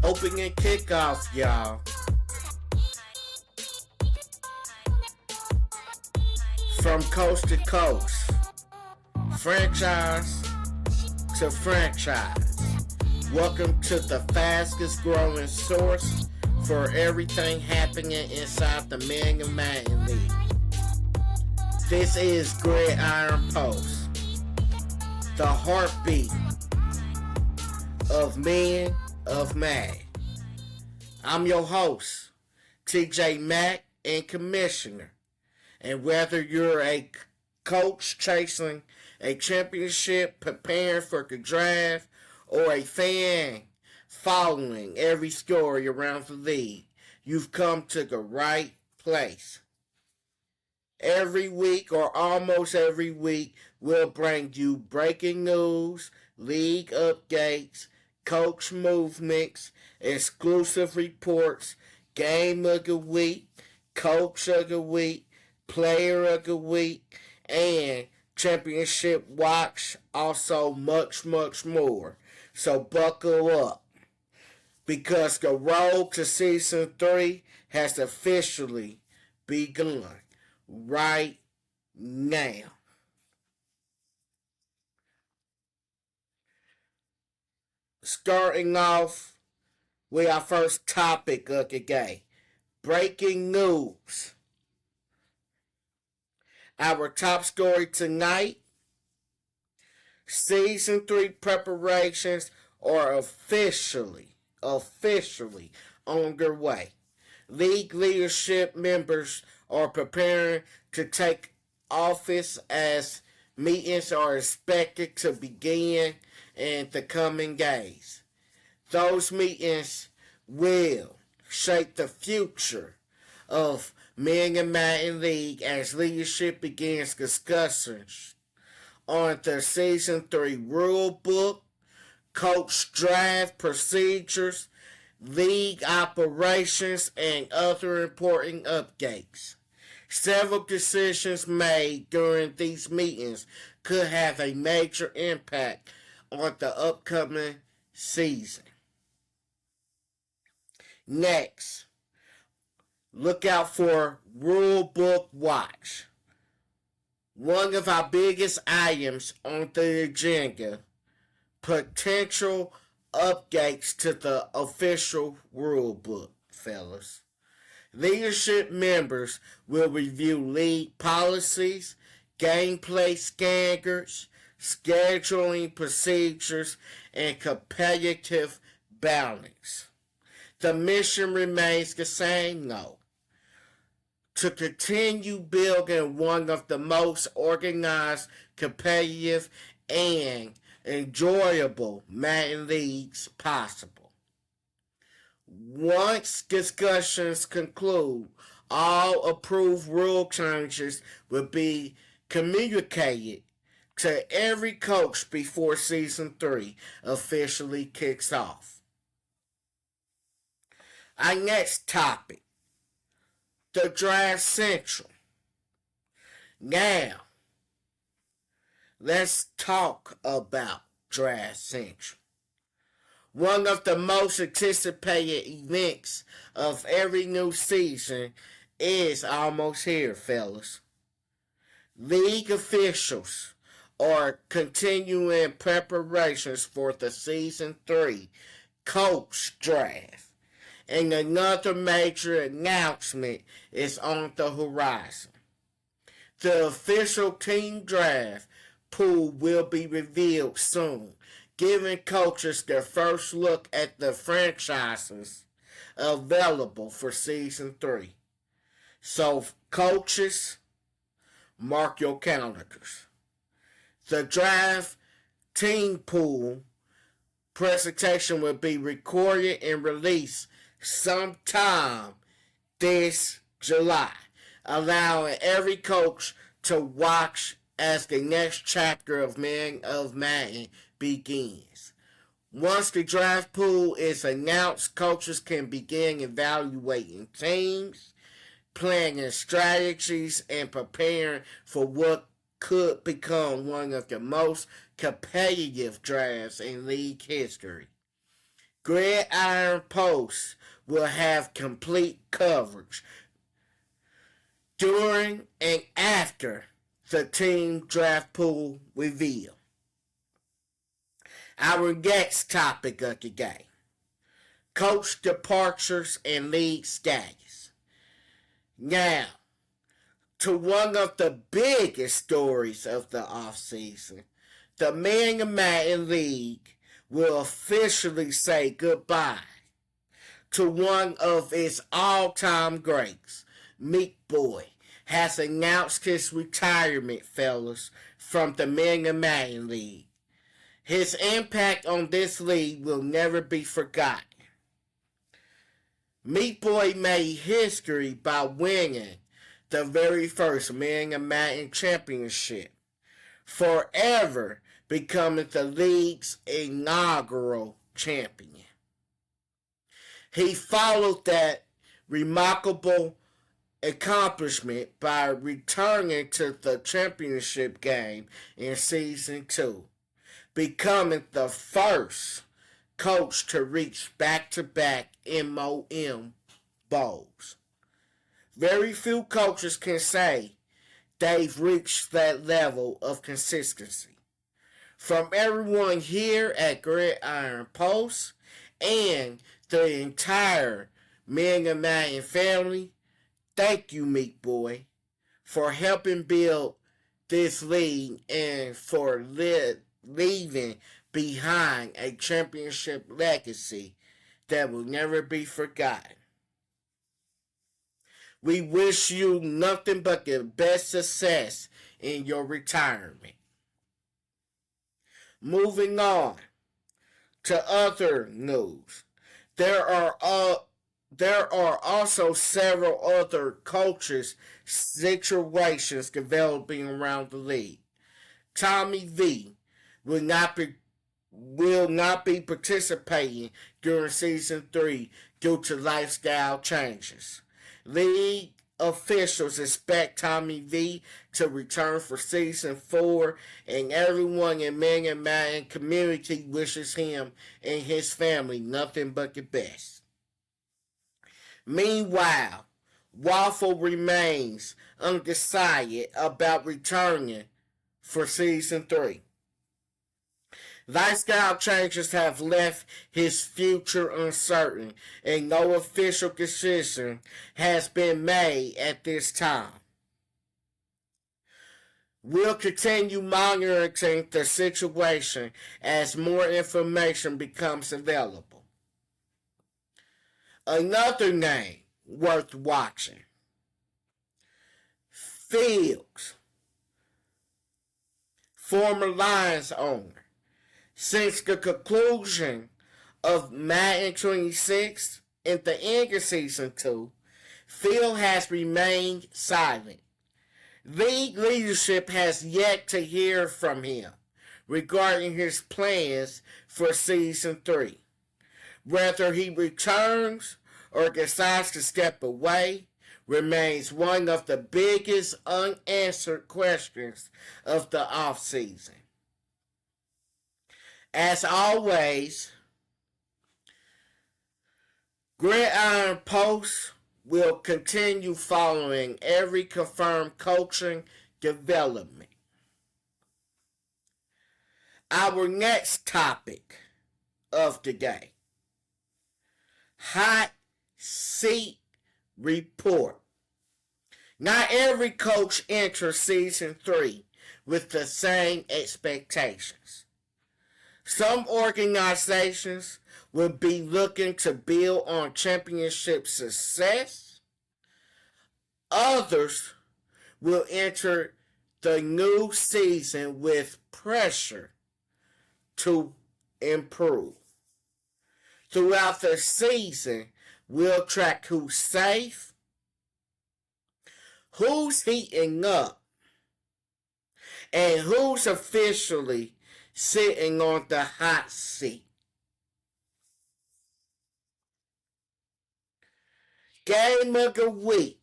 Opening kickoff, y'all. From coast to coast. Franchise to franchise. Welcome to the fastest growing source for everything happening inside the Man of Madden League. This is Gridiron Post, the heartbeat of Men of Madden. I'm your host, TJ Mack, and Commissioner. And whether you're a coach chasing a championship, preparing for the draft, or a fan following every story around the league, you've come to the right place. Every week or almost every week, we'll bring you breaking news, league updates, coach movements, exclusive reports, game of the week, coach of the week, player of the week, and championship watch, also much more. So buckle up, because the road to season 3 has officially begun right now. Starting off with our first topic of the day, breaking news. Our top story tonight, Season 3 preparations are officially underway. League leadership members are preparing to take office as meetings are expected to begin in the coming days. Those meetings will shape the future of Men of Madden League as leadership begins discussions on the Season 3 rule book, coach draft procedures, league operations, and other important updates. Several decisions made during these meetings could have a major impact on the upcoming season. Next, look out for Rule Book Watch. One of our biggest items on the agenda, potential updates to the official rule book, fellas. Leadership members will review league policies, gameplay standards, scheduling procedures, and competitive balance. The mission remains the same, though: to continue building one of the most organized, competitive, and enjoyable Madden leagues possible. Once discussions conclude, all approved rule changes will be communicated to every coach before Season 3 officially kicks off. Our next topic, the Draft Central. Now, let's talk about Draft Central. One of the most anticipated events of every new season is almost here, fellas. League officials are continuing preparations for the Season 3 coach draft, and another major announcement is on the horizon. The official team draft pool will be revealed soon, giving coaches their first look at the franchises available for Season 3. So, coaches, mark your calendars. The draft team pool presentation will be recorded and released sometime this July, allowing every coach to watch as the next chapter of Men of Madden begins. Once the draft pool is announced, coaches can begin evaluating teams, planning strategies, and preparing for what could become one of the most competitive drafts in league history. Gridiron Post will have complete coverage during and after the team draft pool reveal. Our next topic of the day: coach departures and league status. Now, to one of the biggest stories of the offseason, the Man Madden League will officially say goodbye to one of its all-time greats. Meat Boy has announced his retirement, fellas, from the Man Madden League. His impact on this league will never be forgotten. Meat Boy made history by winning the very first Man Madden Championship, forever becoming the league's inaugural champion. He followed that remarkable accomplishment by returning to the championship game in Season 2, becoming the first coach to reach back-to-back MOM bowls. Very few coaches can say they've reached that level of consistency. From everyone here at Gridiron Post and the entire Man Madden family, thank you, Meat Boy, for helping build this league and for leaving behind a championship legacy that will never be forgotten. We wish you nothing but the best success in your retirement. Moving on to other news. There are also several other coaches' situations developing around the league. Tommy V will not be participating during Season 3 due to lifestyle changes. League officials expect Tommy V to return for Season 4, and everyone in Man Madden community wishes him and his family nothing but the best. Meanwhile, Waffle remains undecided about returning for Season 3. Lifestyle changes have left his future uncertain, and no official decision has been made at this time. We'll continue monitoring the situation as more information becomes available. Another name worth watching: Fields, former Lions owner. Since the conclusion of Madden 26 and the end of Season 2, Phil has remained silent. League leadership has yet to hear from him regarding his plans for Season 3. Whether he returns or decides to step away remains one of the biggest unanswered questions of the offseason. As always, Gridiron Post will continue following every confirmed coaching development. Our next topic of the day: hot seat report. Not every coach enters Season 3 with the same expectations. Some organizations will be looking to build on championship success. Others will enter the new season with pressure to improve. Throughout the season, we'll track who's safe, who's heating up, and who's officially sitting on the hot seat. Game of the week.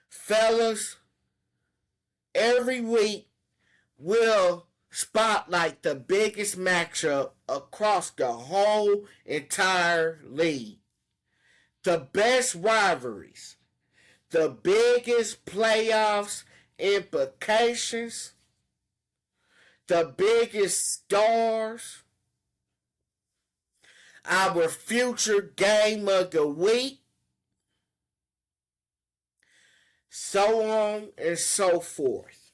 Fellas, every week we'll spotlight the biggest matchup across the whole entire league. The best rivalries, the biggest playoffs implications, the biggest stars, our future game of the week, so on and so forth.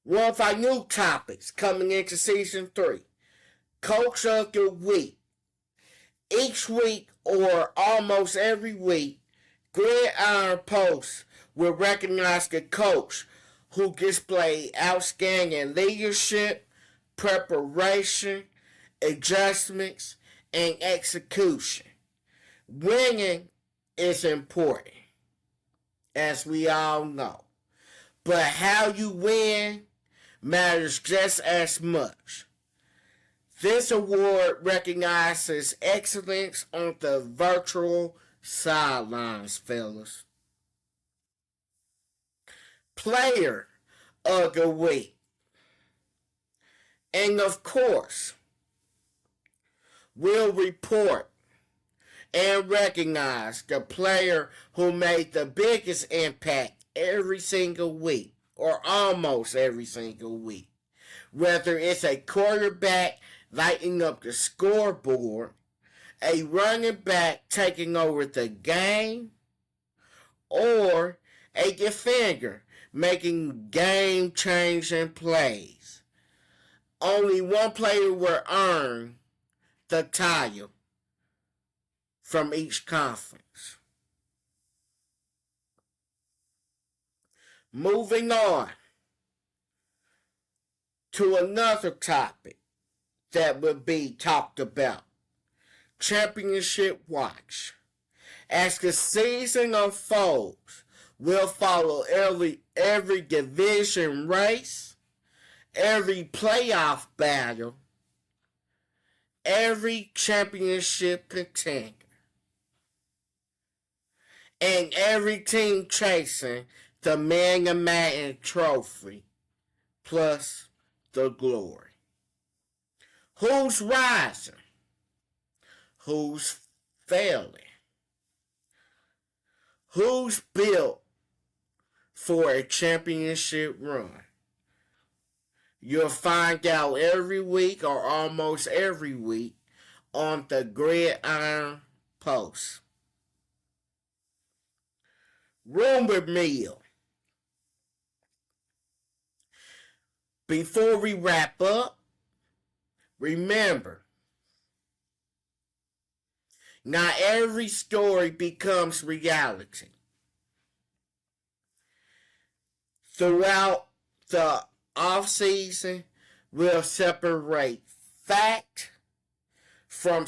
One of our new topics coming into season 3, Coach of the Week. Each week or almost every week, Gridiron Post will recognize the coach who displayed outstanding leadership, preparation, adjustments, and execution. Winning is important, as we all know. But how you win matters just as much. This award recognizes excellence on the virtual sidelines, fellas. Player of the Week. And of course, we'll report and recognize the player who made the biggest impact every single week, or almost every single week. Whether it's a quarterback lighting up the scoreboard, a running back taking over the game, or a defender making game-changing plays. Only one player will earn the title from each conference. Moving on to another topic that will be talked about. Championship Watch. As the season unfolds, we'll follow every division race, every playoff battle, every championship contender, and every team chasing the Mega Madden trophy, plus the glory. Who's rising? Who's failing? Who's built for a championship run? You'll find out every week or almost every week on the Gridiron Post. Rumor Mill. Before we wrap up, remember, not every story becomes reality. Throughout the off-season, we'll separate fact from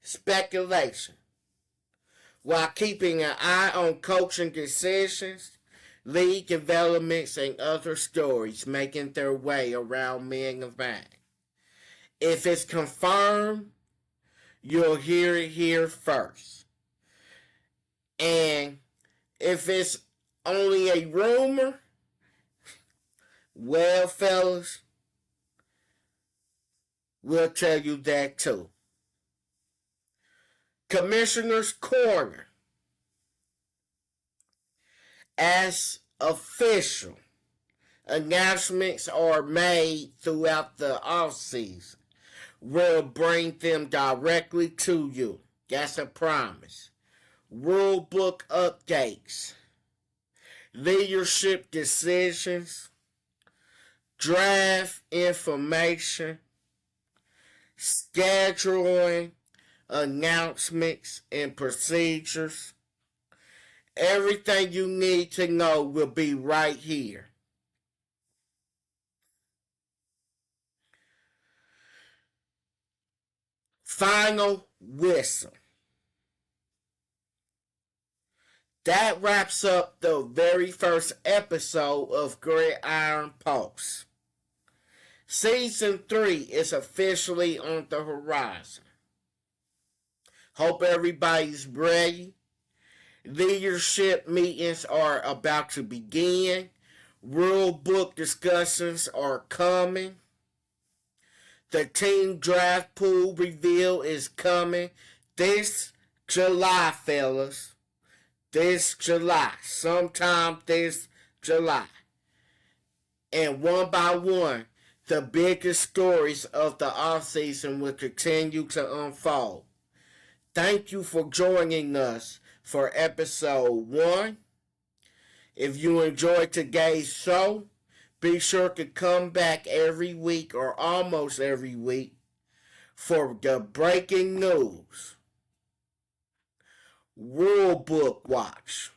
speculation while keeping an eye on coaching decisions, league developments, and other stories making their way around Mega Madden. If it's confirmed, you'll hear it here first. And if it's only a rumor, well, fellas, we'll tell you that too. Commissioner's Corner. As official announcements are made throughout the offseason, we'll bring them directly to you. That's a promise. Rulebook updates, leadership decisions, draft information, scheduling, announcements, and procedures. Everything you need to know will be right here. Final whistle. That wraps up the very first episode of Gridiron Post. Season 3 is officially on the horizon. Hope everybody's ready. Leadership meetings are about to begin. Rule book discussions are coming. The team draft pool reveal is coming this July, fellas. This July. Sometime this July. And one by one, the biggest stories of the offseason will continue to unfold. Thank you for joining us for episode 1. If you enjoyed today's show, be sure to come back every week or almost every week for the breaking news. Rule Book Watch.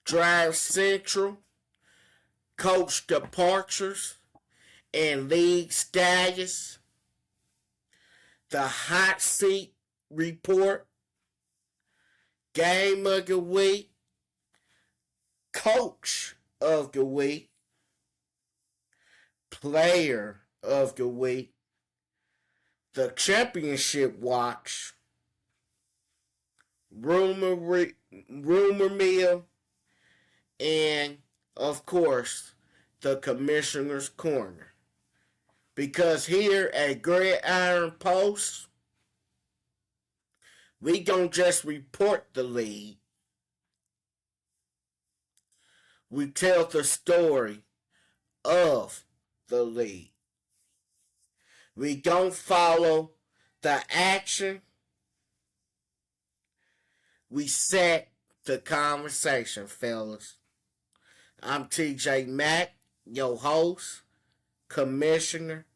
Draft Central. Coach departures and league status. The Hot Seat Report. Game of the Week. Coach of the Week. Player of the Week. The Championship Watch. Rumor Mill. And, of course, the Commissioner's Corner. Because here at Gridiron Post, we don't just report the league. We tell the story of the league. We don't follow the action. We set the conversation, fellas. I'm TJ Mack, your host, Commissioner.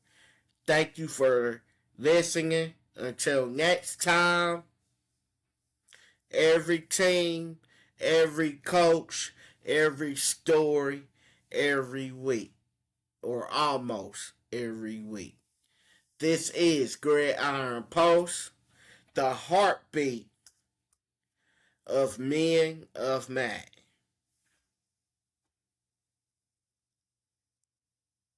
Thank you for listening. Until next time, every team, every coach, every story, every week, or almost every week. This is Gridiron Post, the heartbeat of men of Mac.